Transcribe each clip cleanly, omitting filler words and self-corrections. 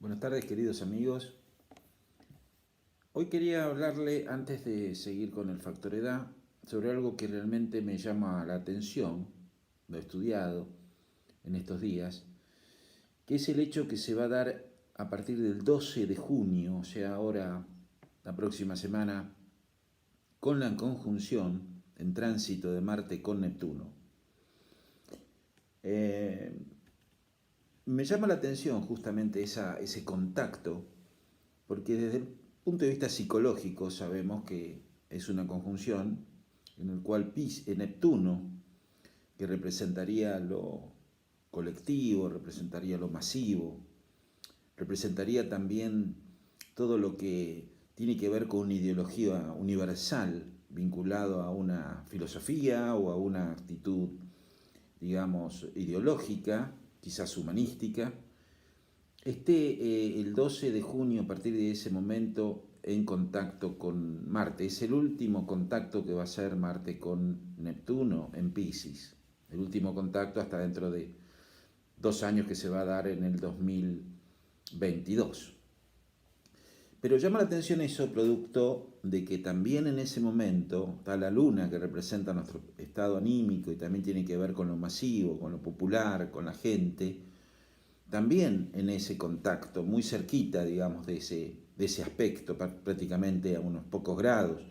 Buenas tardes, queridos amigos. Hoy quería hablarle, antes de seguir con el factor edad, sobre algo que realmente me llama la atención, lo he estudiado en estos días, que es el hecho que se va a dar a partir del 12 de junio, o sea, ahora, la próxima semana, con la conjunción en tránsito de Marte con Neptuno. Eh, Me llama la atención justamente ese contacto, porque desde el punto de vista psicológico sabemos que es una conjunción en el cual Neptuno, que representaría lo colectivo, representaría lo masivo, representaría también todo lo que tiene que ver con una ideología universal vinculado a una filosofía o a una actitud, digamos, ideológica, quizás humanística, esté el 12 de junio, a partir de ese momento, en contacto con Marte. Es el último contacto que va a hacer Marte con Neptuno en Piscis. El último contacto hasta dentro de 2 años, que se va a dar en el 2022. Pero llama la atención eso producto de que también en ese momento está la luna, que representa nuestro estado anímico y también tiene que ver con lo masivo, con lo popular, con la gente. También en ese contacto, muy cerquita, digamos, de ese aspecto, prácticamente a unos pocos grados.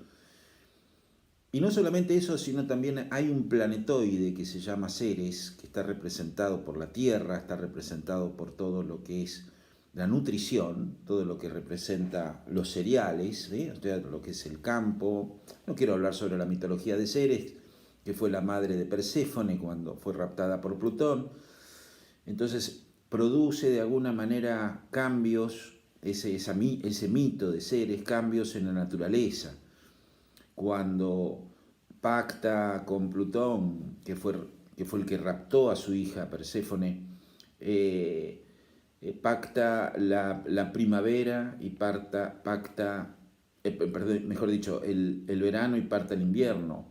Y no solamente eso, sino también hay un planetoide que se llama Ceres, que está representado por la Tierra, está representado por todo lo que es la nutrición, todo lo que representa los cereales, o sea, lo que es el campo. No quiero hablar sobre la mitología de Ceres, que fue la madre de Perséfone cuando fue raptada por Plutón. Entonces produce de alguna manera cambios, ese mito de Ceres, cambios en la naturaleza. Cuando pacta con Plutón, que fue el que raptó a su hija Perséfone, pacta la primavera y mejor dicho, el verano y parta el invierno.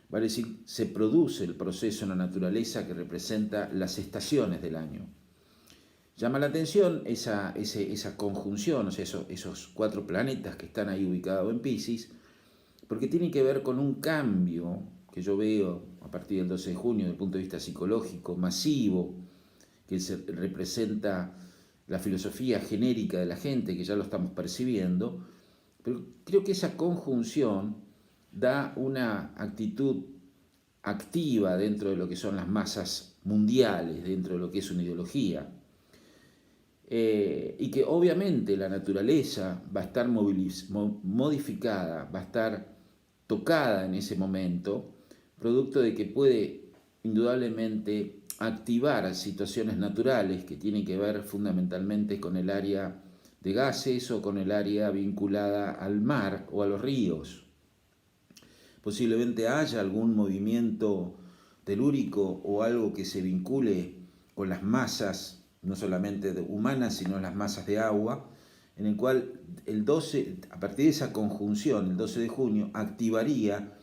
Vale decir, se produce el proceso en la naturaleza que representa las estaciones del año. Llama la atención esa conjunción, o sea, esos 4 planetas que están ahí ubicados en Piscis, porque tiene que ver con un cambio que yo veo a partir del 12 de junio desde el punto de vista psicológico, masivo, que representa la filosofía genérica de la gente, que ya lo estamos percibiendo, pero creo que esa conjunción da una actitud activa dentro de lo que son las masas mundiales, dentro de lo que es una ideología, y que obviamente la naturaleza va a estar modificada, va a estar tocada en ese momento, producto de que puede indudablemente activar situaciones naturales que tienen que ver fundamentalmente con el área de gases o con el área vinculada al mar o a los ríos. Posiblemente haya algún movimiento telúrico o algo que se vincule con las masas, no solamente humanas, sino las masas de agua, en el cual a partir de esa conjunción, el 12 de junio, activaría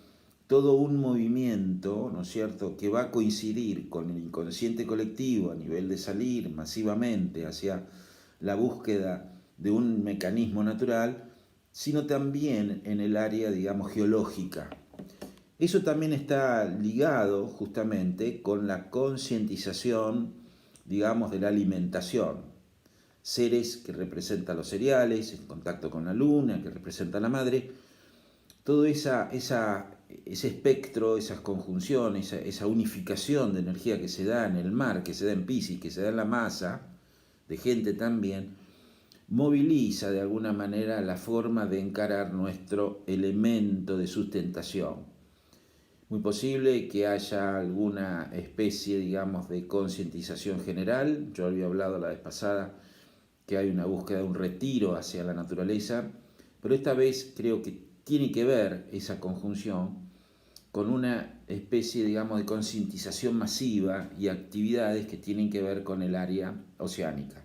todo un movimiento, ¿no es cierto?, que va a coincidir con el inconsciente colectivo a nivel de salir masivamente hacia la búsqueda de un mecanismo natural, sino también en el área, digamos, geológica. Eso también está ligado justamente con la concientización, digamos, de la alimentación. Ceres, que representa los cereales, en contacto con la luna, que representa la madre, todo ese espectro, esas conjunciones, esa unificación de energía que se da en el mar, que se da en Piscis, que se da en la masa de gente también, moviliza de alguna manera la forma de encarar nuestro elemento de sustentación. Muy posible que haya alguna especie, digamos, de concientización general. Yo había hablado la vez pasada que hay una búsqueda de un retiro hacia la naturaleza, pero esta vez creo que tiene que ver esa conjunción con una especie, digamos, de concientización masiva y actividades que tienen que ver con el área oceánica.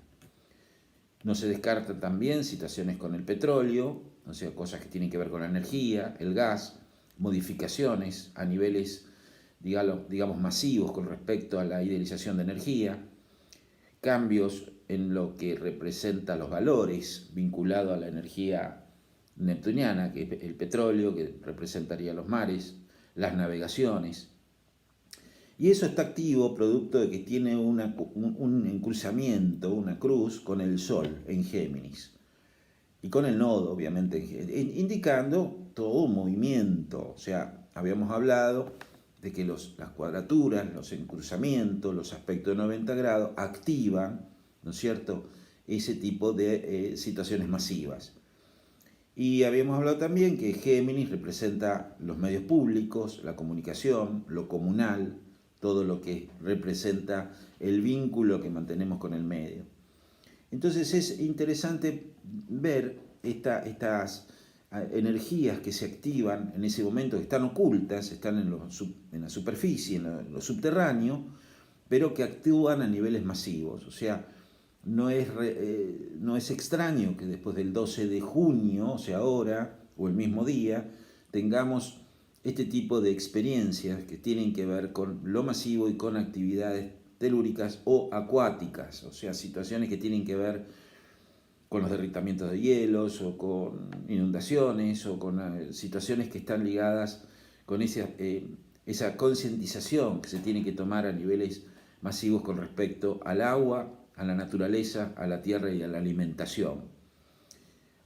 No se descartan también situaciones con el petróleo, o sea, cosas que tienen que ver con la energía, el gas, modificaciones a niveles, digamos, masivos con respecto a la idealización de energía, cambios en lo que representa los valores vinculados a la energía neptuniana, que es el petróleo, que representaría los mares, las navegaciones. Y eso está activo producto de que tiene un encruzamiento, una cruz con el Sol en Géminis. Y con el nodo, obviamente, indicando todo un movimiento. O sea, habíamos hablado de que las cuadraturas, los encruzamientos, los aspectos de 90 grados activan, ¿no es cierto?, ese tipo de situaciones masivas. Y habíamos hablado también que Géminis representa los medios públicos, la comunicación, lo comunal, todo lo que representa el vínculo que mantenemos con el medio. Entonces es interesante ver estas energías que se activan en ese momento, que están ocultas, están en la superficie, en lo subterráneo, pero que actúan a niveles masivos. O sea, no es extraño que después del 12 de junio, o sea, ahora, o el mismo día, tengamos este tipo de experiencias que tienen que ver con lo masivo y con actividades telúricas o acuáticas, o sea, situaciones que tienen que ver con los derritamientos de hielos o con inundaciones o con situaciones que están ligadas con esa concientización que se tiene que tomar a niveles masivos con respecto al agua, a la naturaleza, a la tierra y a la alimentación.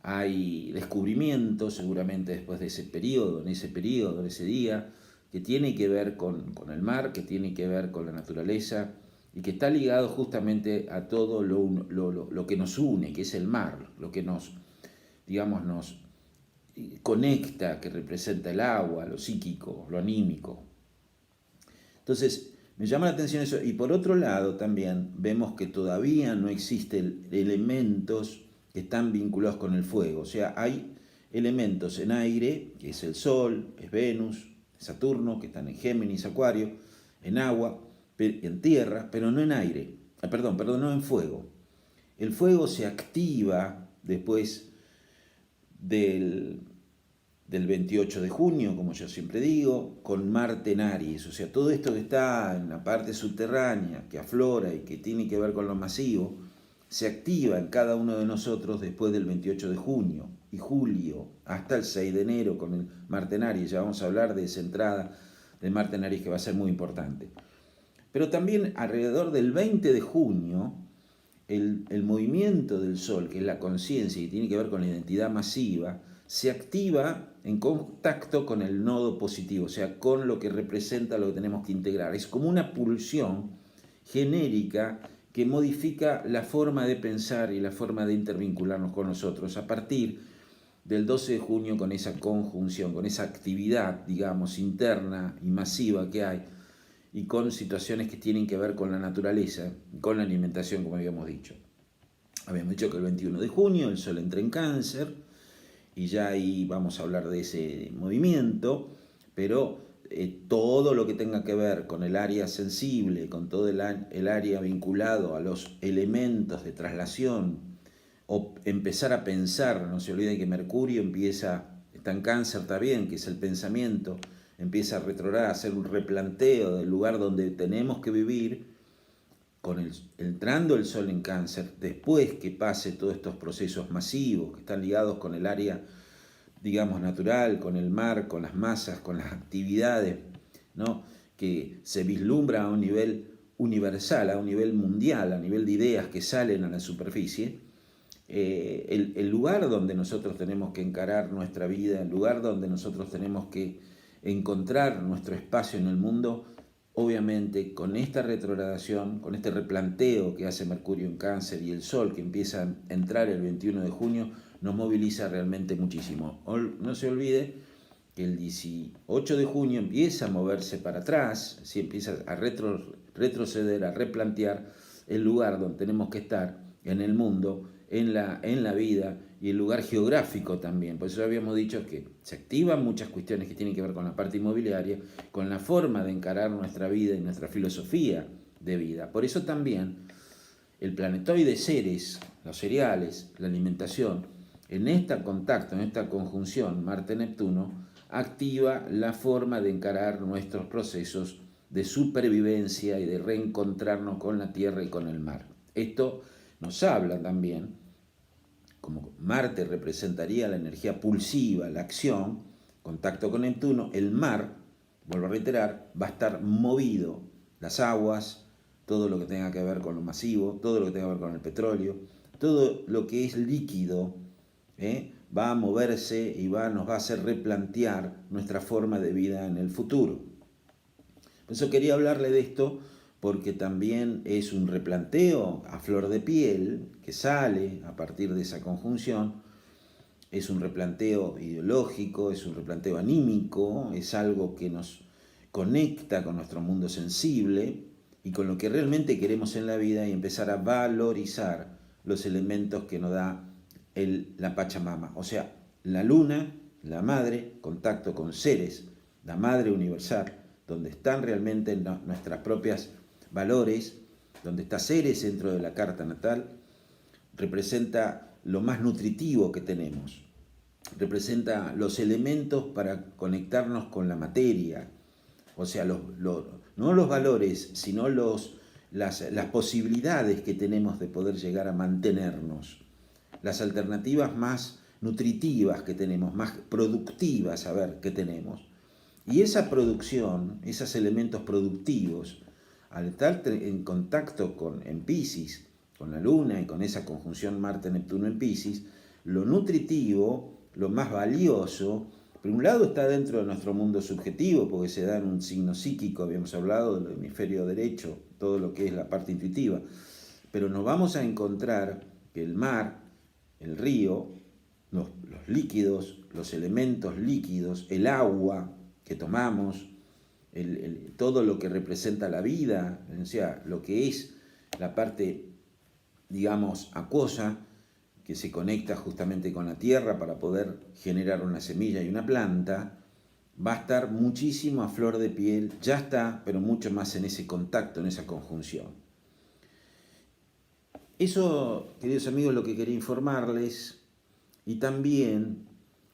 Hay descubrimientos seguramente después de ese periodo, en ese día, que tiene que ver con el mar, que tiene que ver con la naturaleza y que está ligado justamente a todo lo que nos une, que es el mar, lo que nos conecta, que representa el agua, lo psíquico, lo anímico. Entonces, me llama la atención eso. Y por otro lado también vemos que todavía no existen elementos que están vinculados con el fuego. O sea, hay elementos en aire, que es el Sol, es Venus, Saturno, que están en Géminis, Acuario, en agua, en tierra, pero no en aire. Perdón, no en fuego. El fuego se activa después del 28 de junio, como yo siempre digo, con Marte en Aries. O sea, todo esto que está en la parte subterránea, que aflora y que tiene que ver con lo masivo, se activa en cada uno de nosotros después del 28 de junio y julio, hasta el 6 de enero con el Marte en Aries. Ya vamos a hablar de esa entrada de Marte en Aries que va a ser muy importante. Pero también alrededor del 20 de junio, el movimiento del Sol, que es la conciencia y tiene que ver con la identidad masiva, se activa en contacto con el nodo positivo, o sea, con lo que representa lo que tenemos que integrar. Es como una pulsión genérica que modifica la forma de pensar y la forma de intervincularnos con nosotros a partir del 12 de junio con esa conjunción, con esa actividad, digamos, interna y masiva que hay y con situaciones que tienen que ver con la naturaleza, con la alimentación, como habíamos dicho. Habíamos dicho que el 21 de junio el Sol entra en Cáncer, y ya ahí vamos a hablar de ese movimiento, pero todo lo que tenga que ver con el área sensible, con todo el área vinculado a los elementos de traslación, o empezar a pensar, no se olviden que Mercurio está en Cáncer también, que es el pensamiento, empieza a retrogradar, a hacer un replanteo del lugar donde tenemos que vivir, entrando el Sol en Cáncer, después que pase todos estos procesos masivos que están ligados con el área, digamos, natural, con el mar, con las masas, con las actividades, ¿no?, que se vislumbra a un nivel universal, a un nivel mundial, a nivel de ideas que salen a la superficie. El lugar donde nosotros tenemos que encarar nuestra vida, el lugar donde nosotros tenemos que encontrar nuestro espacio en el mundo, obviamente con esta retrogradación, con este replanteo que hace Mercurio en Cáncer y el Sol que empieza a entrar el 21 de junio, nos moviliza realmente muchísimo. No se olvide que el 18 de junio empieza a moverse para atrás, ¿sí?, empieza a retroceder, a replantear el lugar donde tenemos que estar en el mundo, en la vida y el lugar geográfico también. Por eso habíamos dicho que se activan muchas cuestiones que tienen que ver con la parte inmobiliaria, con la forma de encarar nuestra vida y nuestra filosofía de vida. Por eso también el planetoide Ceres, los cereales, la alimentación, en este contacto, en esta conjunción Marte-Neptuno, activa la forma de encarar nuestros procesos de supervivencia y de reencontrarnos con la tierra y con el mar. Esto nos habla también, como Marte representaría la energía pulsiva, la acción, contacto con Neptuno, el mar, vuelvo a reiterar, va a estar movido, las aguas, todo lo que tenga que ver con lo masivo, todo lo que tenga que ver con el petróleo, todo lo que es líquido, va a moverse y nos va a hacer replantear nuestra forma de vida en el futuro. Por eso quería hablarle de esto, porque también es un replanteo a flor de piel que sale a partir de esa conjunción. Es un replanteo ideológico, es un replanteo anímico, es algo que nos conecta con nuestro mundo sensible y con lo que realmente queremos en la vida, y empezar a valorizar los elementos que nos da la Pachamama. O sea, la luna, la madre, contacto con seres, la madre universal, donde están realmente nuestras propias valores, donde está Ceres dentro de la carta natal, representa lo más nutritivo que tenemos, representa los elementos para conectarnos con la materia, o sea, no los valores, sino las posibilidades que tenemos de poder llegar a mantenernos, las alternativas más nutritivas que tenemos, más productivas, que tenemos. Y esa producción, esos elementos productivos, al estar en contacto en Piscis, con la Luna y con esa conjunción Marte-Neptuno en Piscis, lo nutritivo, lo más valioso, por un lado está dentro de nuestro mundo subjetivo, porque se da en un signo psíquico, habíamos hablado del hemisferio derecho, todo lo que es la parte intuitiva, pero nos vamos a encontrar que el mar, el río, los líquidos, los elementos líquidos, el agua que tomamos, todo lo que representa la vida, o sea, lo que es la parte, digamos, acuosa, que se conecta justamente con la tierra para poder generar una semilla y una planta, va a estar muchísimo a flor de piel, ya está, pero mucho más en ese contacto, en esa conjunción. Eso, queridos amigos, es lo que quería informarles, y también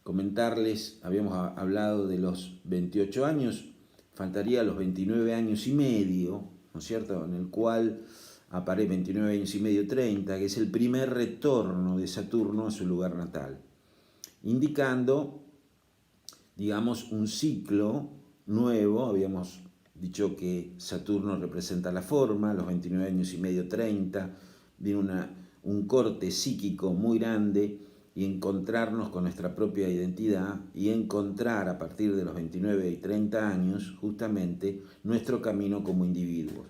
comentarles, habíamos hablado de los 28 años, faltaría los 29 años y medio, ¿no es cierto?, en el cual aparece 29 años y medio, 30, que es el primer retorno de Saturno a su lugar natal, indicando, digamos, un ciclo nuevo. Habíamos dicho que Saturno representa la forma, los 29 años y medio, 30, viene un corte psíquico muy grande, y encontrarnos con nuestra propia identidad y encontrar a partir de los 29 y 30 años justamente nuestro camino como individuos.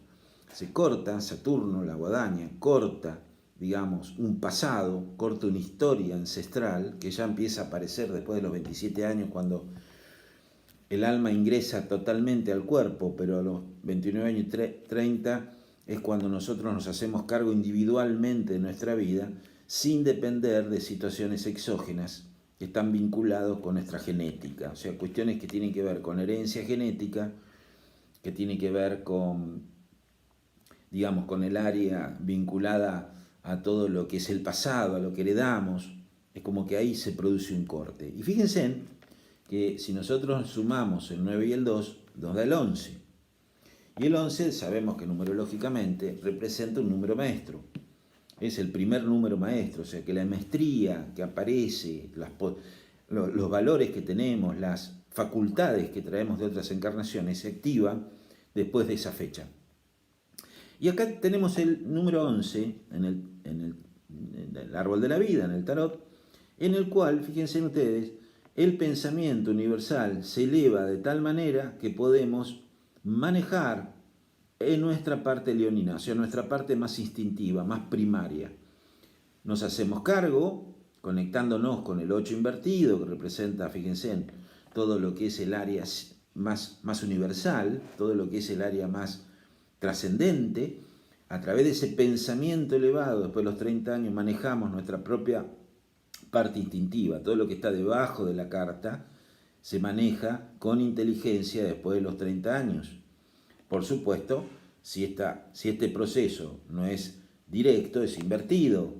Se corta Saturno, la guadaña, corta, digamos, un pasado, corta una historia ancestral que ya empieza a aparecer después de los 27 años, cuando el alma ingresa totalmente al cuerpo, pero a los 29 años y 30 es cuando nosotros nos hacemos cargo individualmente de nuestra vida, sin depender de situaciones exógenas que están vinculados con nuestra genética. O sea, cuestiones que tienen que ver con herencia genética, que tienen que ver con, digamos, con el área vinculada a todo lo que es el pasado, a lo que heredamos. Es como que ahí se produce un corte. Y fíjense que si nosotros sumamos el 9 y el 2, nos da el 11. Y el 11 sabemos que numerológicamente representa un número maestro. Es el primer número maestro, o sea que la maestría que aparece, los valores que tenemos, las facultades que traemos de otras encarnaciones se activan después de esa fecha. Y acá tenemos el número 11 en el árbol de la vida, en el tarot, en el cual, fíjense ustedes, el pensamiento universal se eleva de tal manera que podemos manejar en nuestra parte leonina, o sea, nuestra parte más instintiva, más primaria. Nos hacemos cargo, conectándonos con el 8 invertido, que representa, fíjense, todo lo que es el área más universal, todo lo que es el área más trascendente. A través de ese pensamiento elevado, después de los 30 años, manejamos nuestra propia parte instintiva. Todo lo que está debajo de la carta se maneja con inteligencia después de los 30 años. Por supuesto, si este proceso no es directo, es invertido.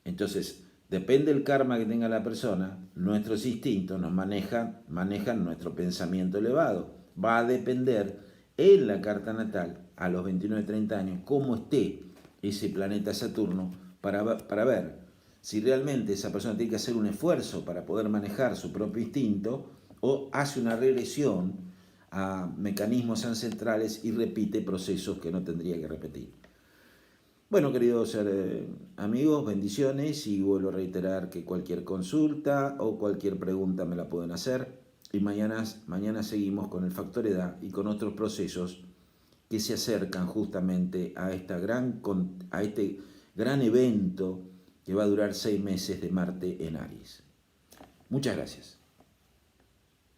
Entonces, depende del karma que tenga la persona, nuestros instintos nos manejan nuestro pensamiento elevado. Va a depender en la carta natal, a los 29-30 años, cómo esté ese planeta Saturno para ver si realmente esa persona tiene que hacer un esfuerzo para poder manejar su propio instinto o hace una regresión a mecanismos ancestrales y repite procesos que no tendría que repetir. Bueno, queridos amigos, bendiciones, y vuelvo a reiterar que cualquier consulta o cualquier pregunta me la pueden hacer, y mañana seguimos con el factor edad y con otros procesos que se acercan justamente a este gran evento que va a durar 6 meses de Marte en Aries. Muchas gracias.